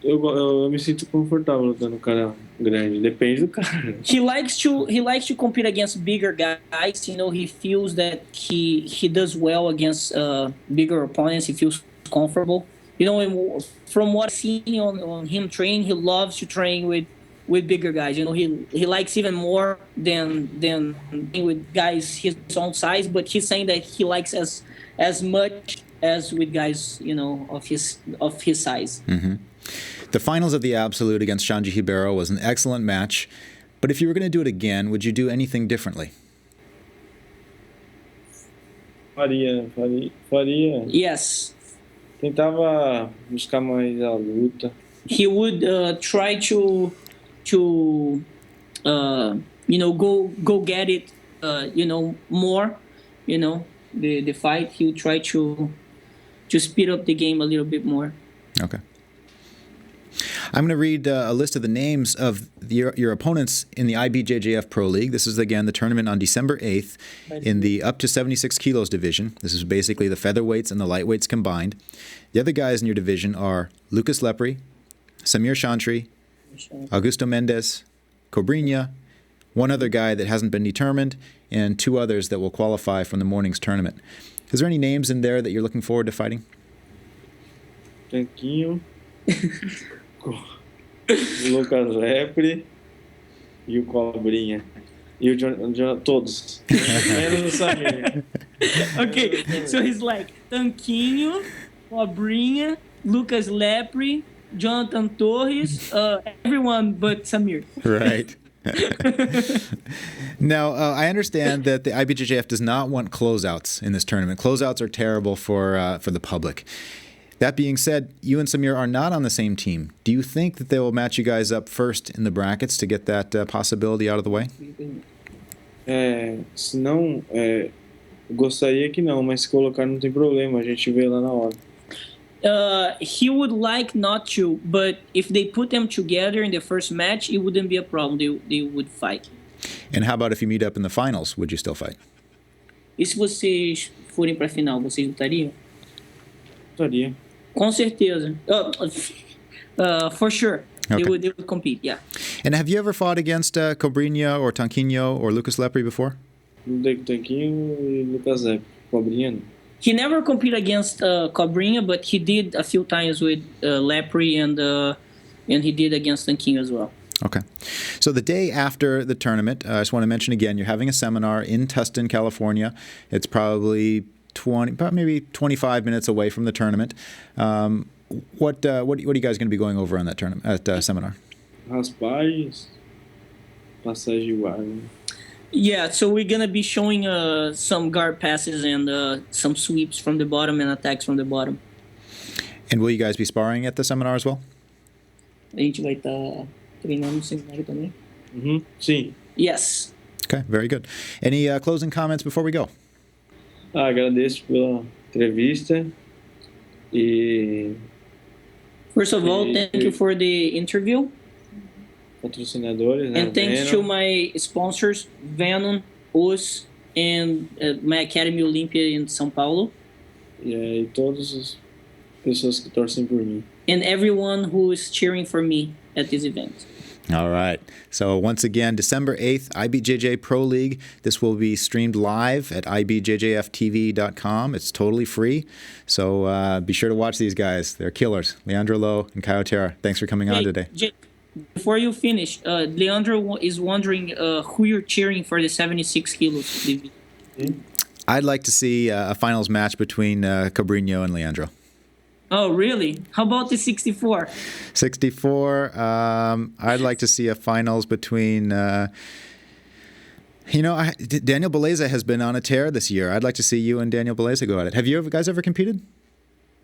Eu me sinto confortável lutando com cara grande. Depende do cara. He likes to compete against bigger guys. You know, he feels that he does well against bigger opponents. He feels comfortable. You know, from what I've seen on him training, he loves to train with bigger guys. You know, he likes even more than with guys his own size. But he's saying that he likes as much as with guys, you know, of his size. Mm-hmm. The finals of the Absolute against Xande Ribeiro was an excellent match. But if you were going to do it again, would you do anything differently? Faria. Yes. Tentava buscar mais a luta. He would try to you know, go get it, you know, more, you know, the fight. He would try to speed up the game a little bit more. Okay. I'm going to read a list of the names of your opponents in the IBJJF Pro League. This is, again, the tournament on December 8th in the up to 76 kilos division. This is basically the featherweights and the lightweights combined. The other guys in your division are Lucas Lepri, Samir Chantry, Augusto Mendes, Cobrinha, one other guy that hasn't been determined, and two others that will qualify from the morning's tournament. Is there any names in there that you're looking forward to fighting? Tanquinho, Lucas Lepri e o Cobrinha. E o John todos. Menos o Samir. Okay, so he's like Tanquinho, Cobrinha, Lucas Lepri, Jonathan Torres, everyone but Samir. Right. Now, I understand that the IBJJF does not want closeouts in this tournament. Closeouts are terrible for the public. That being said, you and Samir are not on the same team. Do you think that they will match you guys up first in the brackets to get that possibility out of the way? Se não, gostaria que não, mas se colocar não tem problema, a gente vê lá na hora. He would like not to, but if they put them together in the first match, it wouldn't be a problem. They would fight. And how about if you meet up in the finals? Would you still fight? E se vocês forem para a final, vocês lutariam? Lutaria. Com certeza. For sure. Okay. They would compete, yeah. And have you ever fought against Cobrinha or Tanquinho or Lucas Lepri before? Lutei com Tanquinho e Lucas Lepri. Cobrinha não. He never competed against Cobrinha, but he did a few times with Lepri and he did against Tanquinho as well. Okay. So the day after the tournament, I just want to mention again, you're having a seminar in Tustin, California. It's probably maybe 25 minutes away from the tournament. What are you guys going to be going over on that tournament seminar? Raspais, passagem guarda. Yeah, so we're going to be showing some guard passes and some sweeps from the bottom and attacks from the bottom. And will you guys be sparring at the seminar as well? A gente vai estar treinando no seminário também. Sim. Yes. Okay, very good. Any closing comments before we go? Agradeço pela entrevista e First of all, thank you for the interview. Patrocinadores, né? And thanks to my sponsors, Venom, Os, and my Academy Olympia in São Paulo. E todas as pessoas que torcem por mim. And everyone who is cheering for me at this event. All right. So once again, December 8th, IBJJ Pro League. This will be streamed live at IBJJFTV.com. It's totally free. So be sure to watch these guys. They're killers. Leandro Lo and Caio Terra. Thanks for coming on today. Before you finish, Leandro is wondering who you're cheering for the 76 kilos. I'd like to see a finals match between Cobrinho and Leandro. Oh, really? How about the 64? 64, I'd like to see a finals between, Daniel Beleza has been on a tear this year. I'd like to see you and Daniel Beleza go at it. Have you guys ever competed?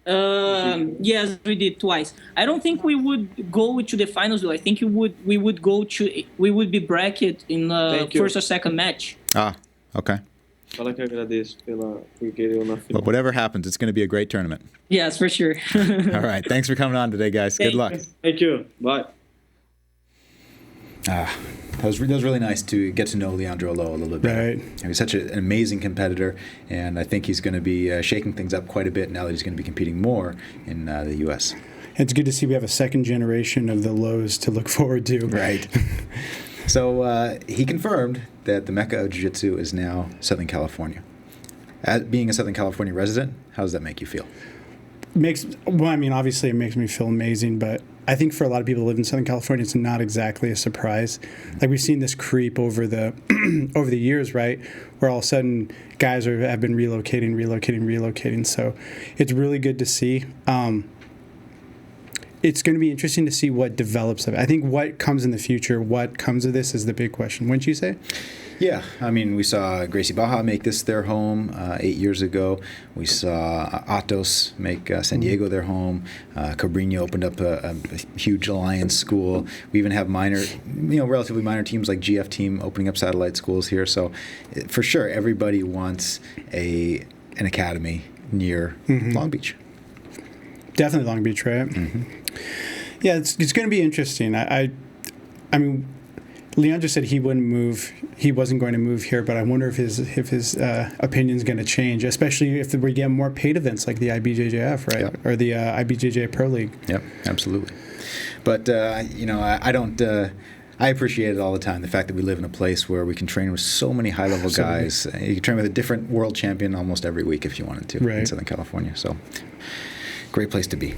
Yes, we did twice. I don't think we would go to the finals, though. I think we would be bracket in first or second match. Ah, okay. Fala que agradeço por querer eu na final. But whatever happens, it's going to be a great tournament. Yes, for sure. All right. Thanks for coming on today, guys. Good luck. Thank you. Bye. That was really nice to get to know Leandro Lo a little bit better. Right. He's such an amazing competitor, and I think he's going to be shaking things up quite a bit now that he's going to be competing more in the U.S. It's good to see we have a second generation of the Lows to look forward to. Right. So he confirmed that the Mecca of Jiu-Jitsu is now Southern California. Being a Southern California resident, how does that make you feel? Obviously it makes me feel amazing, but I think for a lot of people who live in Southern California, it's not exactly a surprise. Like we've seen this creep over the over the years, right? Where all of a sudden guys have been relocating. So it's really good to see. It's going to be interesting to see what develops of it. I think what comes in the future, what comes of this is the big question. Wouldn't you say? Yeah. I mean, we saw Gracie Baja make this their home 8 years ago. We saw Atos make San Diego their home. Cobrinho opened up a huge alliance school. We even have relatively minor teams like GF Team opening up satellite schools here. So for sure, everybody wants an academy near Long Beach. Definitely Long Beach, right? Mm-hmm. Yeah, it's going to be interesting. I mean, Leandro said he wouldn't move. He wasn't going to move here, but I wonder if his opinion's going to change, especially if we get more paid events like the IBJJF, right, yep. or the IBJJ Pro League. Yep, absolutely. But I don't. I appreciate it all the time, the fact that we live in a place where we can train with so many high-level guys. You can train with a different world champion almost every week if you wanted to in Southern California. So. Great place to be.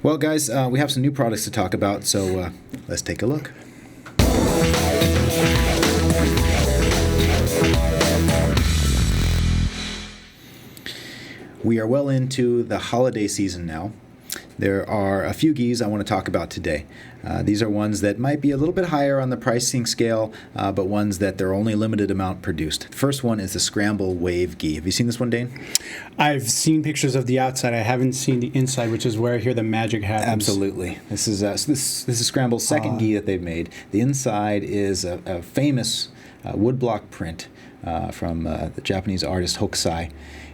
Well, guys, we have some new products to talk about, so let's take a look. We are well into the holiday season now. There are a few gis I want to talk about today. These are ones that might be a little bit higher on the pricing scale, but ones that they're only a limited amount produced. The first one is the Scramble Wave gi. Have you seen this one, Dane? I've seen pictures of the outside. I haven't seen the inside, which is where I hear the magic happens. Absolutely. This is Scramble's second gi that they've made. The inside is a famous woodblock print from the Japanese artist Hokusai.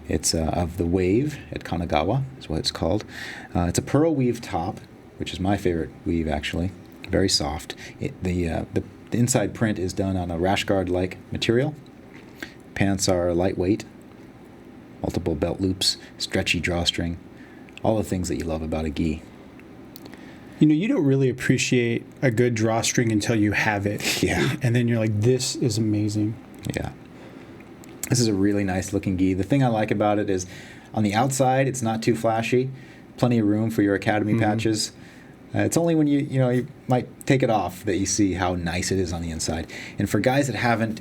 It's of the wave at Kanagawa, is what it's called. It's a pearl weave top, which is my favorite weave, actually. Very soft. The inside print is done on a rash guard-like material. Pants are lightweight, multiple belt loops, stretchy drawstring, all the things that you love about a gi. You don't really appreciate a good drawstring until you have it. Yeah. And then you're like, this is amazing. Yeah. This is a really nice looking gi. The thing I like about it is on the outside, it's not too flashy. Plenty of room for your academy patches. It's only when you might take it off that you see how nice it is on the inside. And for guys that haven't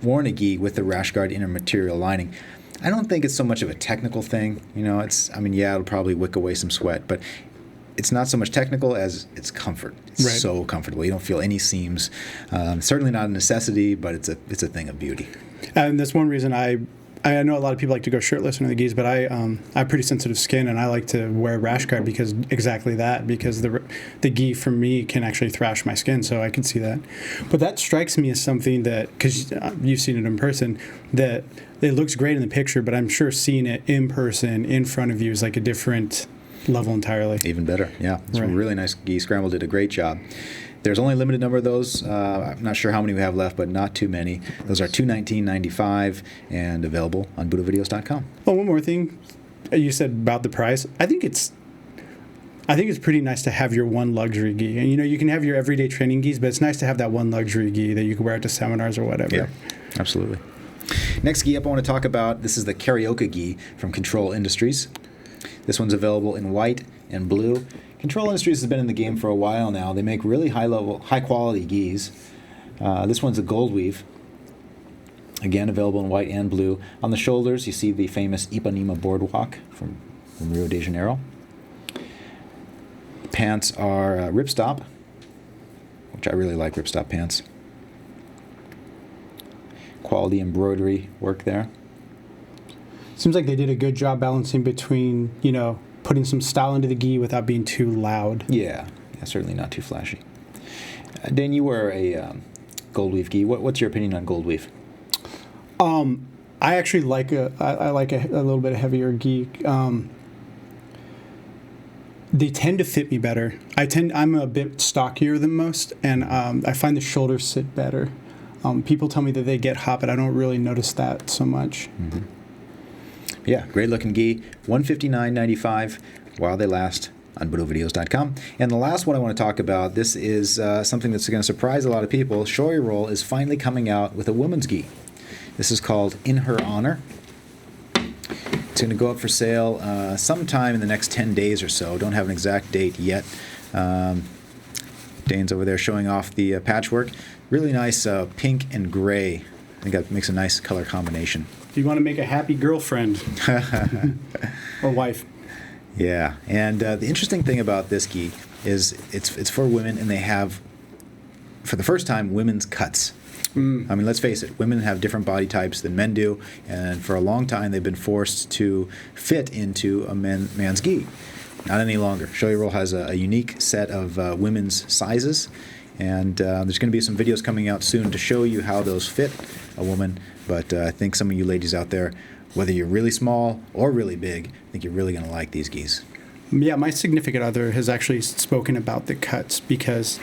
worn a gi with the rash guard inner material lining, I don't think it's so much of a technical thing. It'll probably wick away some sweat, but it's not so much technical as it's comfort. It's so comfortable. You don't feel any seams. Certainly not a necessity, but it's a thing of beauty. And that's one reason I know a lot of people like to go shirtless under the gis, but I have pretty sensitive skin, and I like to wear rash guard because the gi for me can actually thrash my skin, so I can see that. But that strikes me as something that, because you've seen it in person, that it looks great in the picture, but I'm sure seeing it in person in front of you is like a different level entirely. Even better, yeah. It's a really nice gi. Scramble did a great job. There's only a limited number of those. I'm not sure how many we have left, but not too many. Those are $219.95 and available on BudoVideos.com. Oh, one more thing you said about the price. I think it's I think it's pretty nice to have your one luxury gi. And, you can have your everyday training gis, but it's nice to have that one luxury gi that you can wear out to seminars or whatever. Yeah, absolutely. Next gi up I want to talk about, this is the Karaoke gi from Control Industries. This one's available in white and blue. Control Industries has been in the game for a while now. They make really high quality gis. This one's a gold weave. Again, available in white and blue. On the shoulders, you see the famous Ipanema boardwalk from Rio de Janeiro. The pants are ripstop, which I really like ripstop pants. Quality embroidery work there. Seems like they did a good job balancing between, putting some style into the gi without being too loud. Yeah, certainly not too flashy. Dan, you wear a gold weave gi. What's your opinion on gold weave? I actually like I like a little bit of heavier gi. They tend to fit me better. I'm a bit stockier than most, and I find the shoulders sit better. People tell me that they get hot, but I don't really notice that so much. Mm-hmm. Yeah, great looking gi. $159.95 while they last on BudoVideos.com. And the last one I want to talk about, this is something that's going to surprise a lot of people. Shoei Roll is finally coming out with a women's gi. This is called In Her Honor. It's going to go up for sale sometime in the next 10 days or so. Don't have an exact date yet. Dane's over there showing off the patchwork. Really nice pink and gray. I think that makes a nice color combination. You want to make a happy girlfriend or wife. Yeah, and the interesting thing about this gi is it's for women, and they have, for the first time, women's cuts. I mean, let's face it, women have different body types than men do, and for a long time they've been forced to fit into a man's gi. Not any longer. Shoei Roll has a unique set of women's sizes, and there's going to be some videos coming out soon to show you how those fit a woman. But I think some of you ladies out there, whether you're really small or really big, I think you're really going to like these gis. Yeah, my significant other has actually spoken about the cuts because,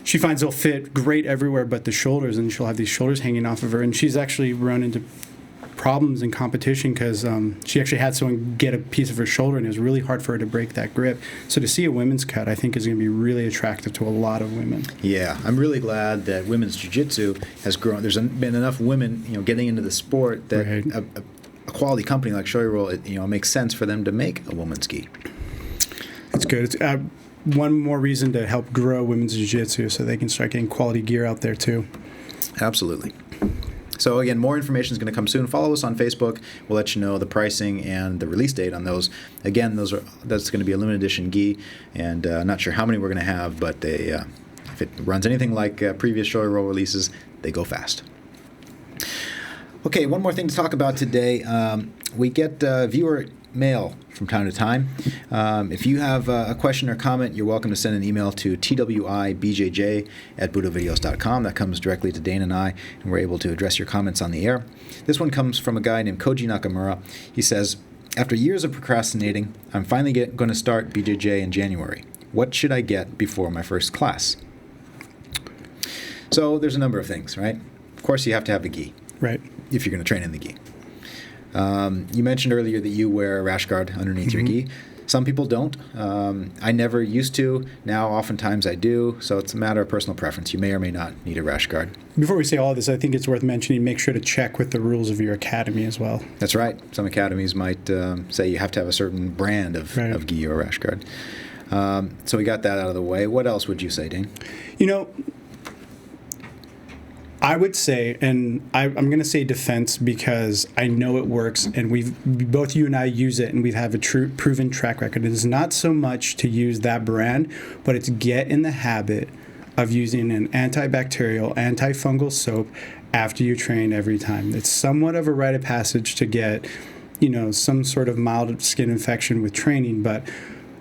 she finds they'll fit great everywhere but the shoulders, and she'll have these shoulders hanging off of her. And she's actually run into problems in competition because she actually had someone get a piece of her shoulder, and it was really hard for her to break that grip. So to see a women's cut, I think, is going to be really attractive to a lot of women. Yeah, I'm really glad that women's jiu-jitsu has grown. There's been enough women, getting into the sport that right. a quality company like Shoei Roll, it makes sense for them to make a woman's gi. It's good. It's one more reason to help grow women's jiu-jitsu so they can start getting quality gear out there too. Absolutely. So again, more information is going to come soon. Follow us on Facebook. We'll let you know the pricing and the release date on those. Again, that's going to be a limited edition gi, and not sure how many we're going to have, but if it runs anything like previous Shoei Roll releases, they go fast. Okay, one more thing to talk about today. We get viewer mail from time to time. If you have a question or comment, you're welcome to send an email to twibjj@budovideos.com. That comes directly to Dane and I, and we're able to address your comments on the air. This one comes from a guy named Koji Nakamura. He says, after years of procrastinating, I'm finally going to start BJJ in January. What should I get before my first class? So there's a number of things, right? Of course, you have to have the gi. Right. If you're going to train in the gi. You mentioned earlier that you wear a rash guard underneath your gi. Some people don't. I never used to. Now, oftentimes I do. So it's a matter of personal preference. You may or may not need a rash guard. Before we say all this, I think it's worth mentioning, make sure to check with the rules of your academy as well. That's right. Some academies might say you have to have a certain brand of gi or rash guard. So we got that out of the way. What else would you say, Dane? I would say, and I'm going to say defense because I know it works, and both you and I use it, and we've had a proven track record. It is not so much to use that brand, but it's get in the habit of using an antibacterial, antifungal soap after you train every time. It's somewhat of a rite of passage to get, some sort of mild skin infection with training, but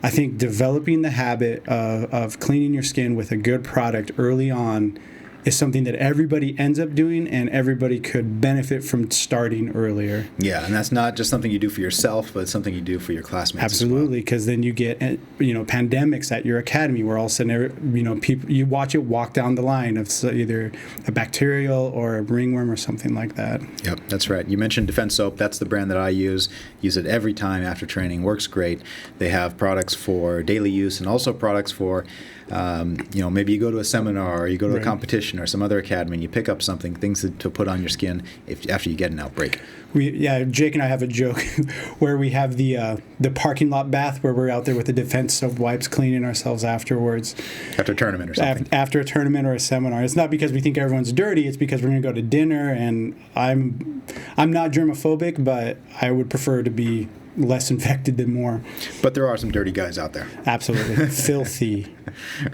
I think developing the habit of cleaning your skin with a good product early on is something that everybody ends up doing, and everybody could benefit from starting earlier. Yeah, and that's not just something you do for yourself, but it's something you do for your classmates. Absolutely, because then you get pandemics at your academy where all of a sudden people, you watch it walk down the line of either a bacterial or a ringworm or something like that. Yep, that's right. You mentioned Defense Soap. That's the brand that I use. Use it every time after training. Works great. They have products for daily use and also products for maybe you go to a seminar or you go to a competition or some other academy and you pick up something, things to put on your skin after you get an outbreak. Jake and I have a joke where we have the parking lot bath where we're out there with the Defense Soap wipes cleaning ourselves afterwards. After a tournament or something. After a tournament or a seminar. It's not because we think everyone's dirty, it's because we're going to go to dinner, and I'm not germophobic, but I would prefer to be less infected than more. But there are some dirty guys out there. Absolutely. Filthy.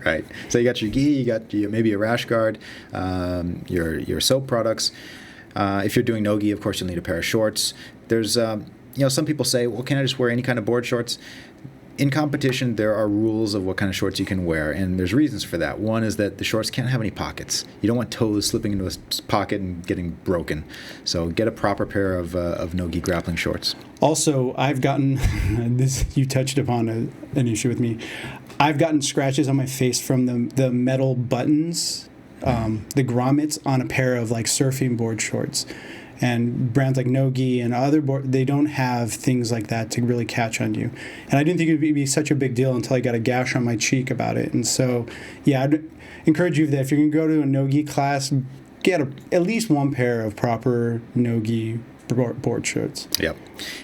Right. So you got your gi, you got maybe a rash guard, your soap products. If you're doing no-gi, of course, you'll need a pair of shorts. There's, some people say, well, can I just wear any kind of board shorts? In competition, there are rules of what kind of shorts you can wear, and there's reasons for that. One is that the shorts can't have any pockets. You don't want toes slipping into a pocket and getting broken. So get a proper pair of no-gi grappling shorts. Also, I've gotten, this you touched upon an issue with me, I've gotten scratches on my face from the metal buttons, the grommets on a pair of like surfing board shorts. And brands like No-Gi and other they don't have things like that to really catch on you. And I didn't think it would be such a big deal until I got a gash on my cheek about it. And so, I'd encourage you that if you're going to go to a No-Gi class, get at least one pair of proper No-Gi board shorts. Yep.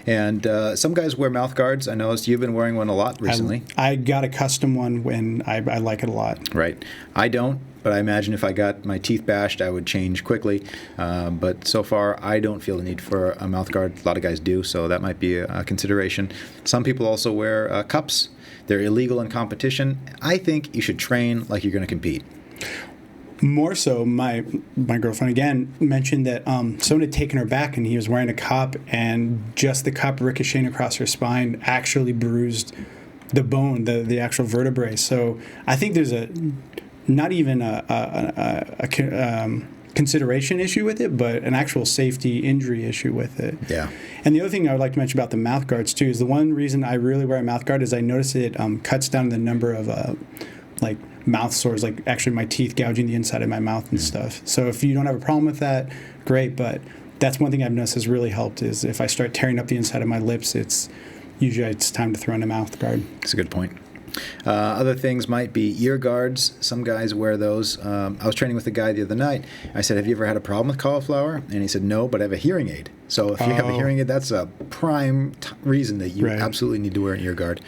And some guys wear mouth guards. I noticed you've been wearing one a lot recently. I got a custom one when I like it a lot. Right. I don't. But I imagine if I got my teeth bashed, I would change quickly. But so far, I don't feel the need for a mouth guard. A lot of guys do, so that might be a consideration. Some people also wear cups. They're illegal in competition. I think you should train like you're going to compete. More so, my girlfriend, again, mentioned that someone had taken her back and he was wearing a cup, and just the cup ricocheting across her spine actually bruised the bone, the actual vertebrae. So I think there's not even a consideration issue with it, but an actual safety injury issue with it. Yeah. And the other thing I would like to mention about the mouth guards too is the one reason I really wear a mouth guard is I notice it cuts down the number of mouth sores, like actually my teeth gouging the inside of my mouth and stuff. So if you don't have a problem with that, great. But that's one thing I've noticed has really helped is if I start tearing up the inside of my lips, it's time to throw in a mouth guard. That's a good point. Other things might be ear guards. Some guys wear those. I was training with a guy the other night. I said, have you ever had a problem with cauliflower? And he said, no, but I have a hearing aid. So if you have a hearing aid, that's a prime reason that you absolutely need to wear an ear guard.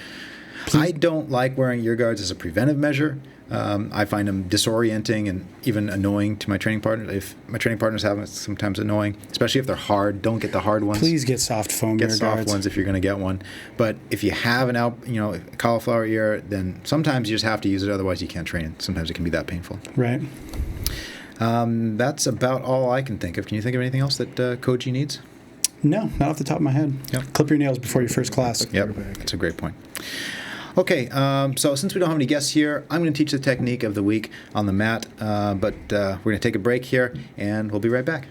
I don't like wearing ear guards as a preventive measure. I find them disorienting and even annoying to my training partner. If my training partners have them, it's sometimes annoying, especially if they're hard. Don't get the hard ones. Please get soft foam ear guards. Get soft ones if you're going to get one. But if you have cauliflower ear, then sometimes you just have to use it. Otherwise, you can't train. Sometimes it can be that painful. Right. That's about all I can think of. Can you think of anything else that Koji needs? No, not off the top of my head. Yep. Clip your nails before your first class. Yep, that's a great point. Okay, so since we don't have any guests here, I'm going to teach the technique of the week on the mat, but we're going to take a break here, and we'll be right back.